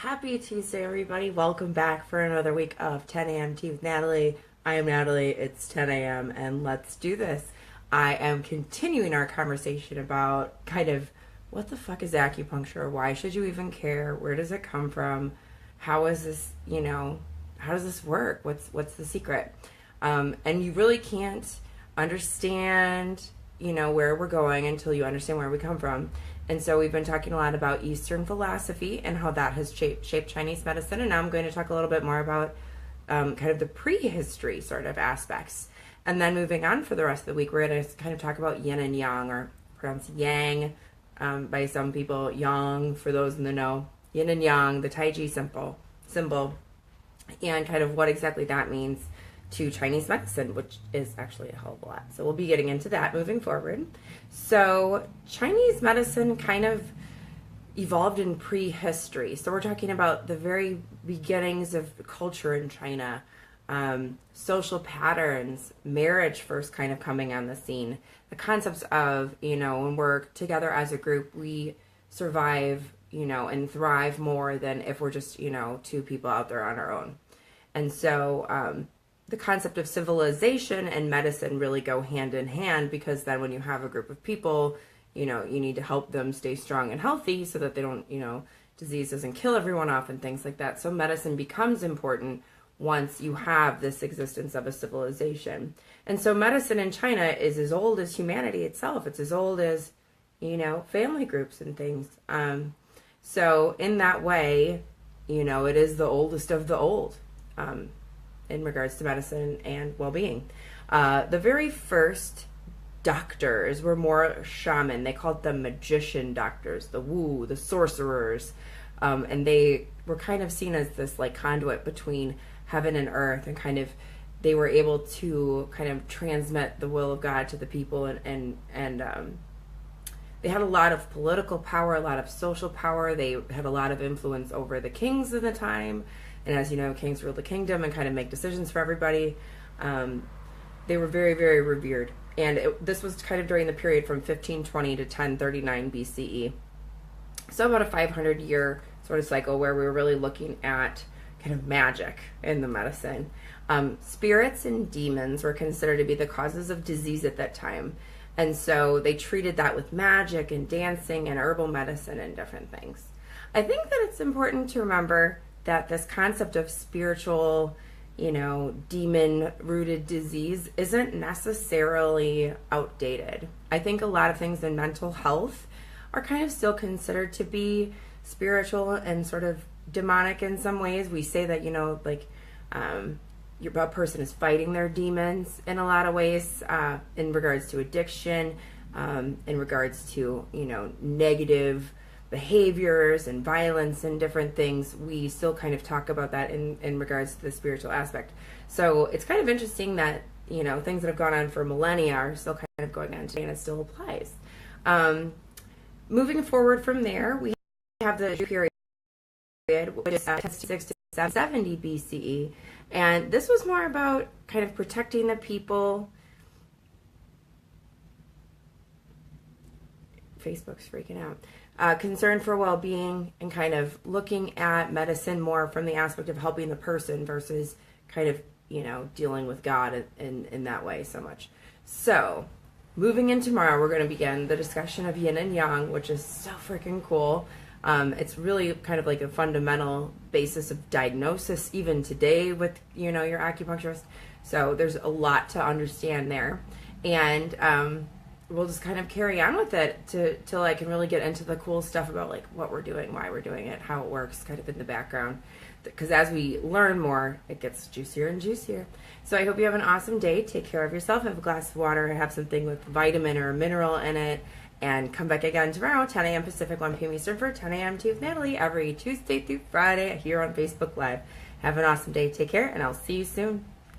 Happy Tuesday, everybody. Welcome back for another week of 10 a.m. Tea with Natalie. I am Natalie. It's 10 a.m. and let's do this. I am continuing our conversation about kind of what the fuck is acupuncture? Why should you even care? Where does it come from? How is this, how does this work? What's the secret? And you really can't understand, where we're going until you understand where we come from. And so we've been talking a lot about Eastern philosophy and how that has shaped Chinese medicine. And now I'm going to talk a little bit more about kind of the prehistory sort of aspects. And then moving on for the rest of the week, we're going to kind of talk about Yin and Yang, or pronounced Yang by some people, Yang for those in the know. Yin and Yang, the Tai Chi symbol, and kind of what exactly that means to Chinese medicine, which is actually a hell of a lot. So we'll be getting into that moving forward. So Chinese medicine kind of evolved in prehistory. So we're talking about the very beginnings of culture in China, social patterns, marriage first kind of coming on the scene, the concepts of, when we're together as a group, we survive, and thrive more than if we're just, two people out there on our own. And so, the concept of civilization and medicine really go hand in hand, because then when you have a group of people, you need to help them stay strong and healthy so that they don't, disease doesn't kill everyone off and things like that. So medicine becomes important once you have this existence of a civilization. And so medicine in China is as old as humanity itself. It's as old as, family groups and things. So in that way, it is the oldest of the old. In regards to medicine and well-being. The very first doctors were more shaman. They called them magician doctors, the woo, the sorcerers. And they were kind of seen as this like conduit between heaven and earth, and kind of they were able to kind of transmit the will of God to the people, and they had a lot of political power, a lot of social power. They had a lot of influence over the kings of the time. And as you know, kings ruled the kingdom and kind of make decisions for everybody. They were very, very revered. And this was kind of during the period from 1520 to 1039 BCE. So about a 500-year sort of cycle where we were really looking at kind of magic in the medicine. Spirits and demons were considered to be the causes of disease at that time. And so they treated that with magic and dancing and herbal medicine and different things. I think that it's important to remember that this concept of spiritual, demon-rooted disease isn't necessarily outdated. I think a lot of things in mental health are kind of still considered to be spiritual and sort of demonic in some ways. We say that, a person is fighting their demons in a lot of ways, in regards to addiction, in regards to, negative behaviors and violence and different things. We still kind of talk about that in regards to the spiritual aspect. So it's kind of interesting that, things that have gone on for millennia are still kind of going on today, and it still applies. Moving forward from there, we have the period, which is 6 to 70 BCE. And this was more about kind of protecting the people. Facebook's freaking out. Concern for well-being, and kind of looking at medicine more from the aspect of helping the person versus kind of, dealing with God in that way so much. So, moving in tomorrow, we're going to begin the discussion of Yin and Yang, which is so freaking cool. It's really kind of like a fundamental basis of diagnosis even today with, your acupuncturist. So there's a lot to understand there. And we'll just kind of carry on with it till I can really get into the cool stuff about like what we're doing, why we're doing it, how it works kind of in the background. Because as we learn more, it gets juicier and juicier. So I hope you have an awesome day. Take care of yourself. Have a glass of water. Have something with vitamin or a mineral in it. And come back again tomorrow, 10 a.m. Pacific, 1 p.m. Eastern for 10 a.m. Tea with Natalie every Tuesday through Friday here on Facebook Live. Have an awesome day. Take care, and I'll see you soon.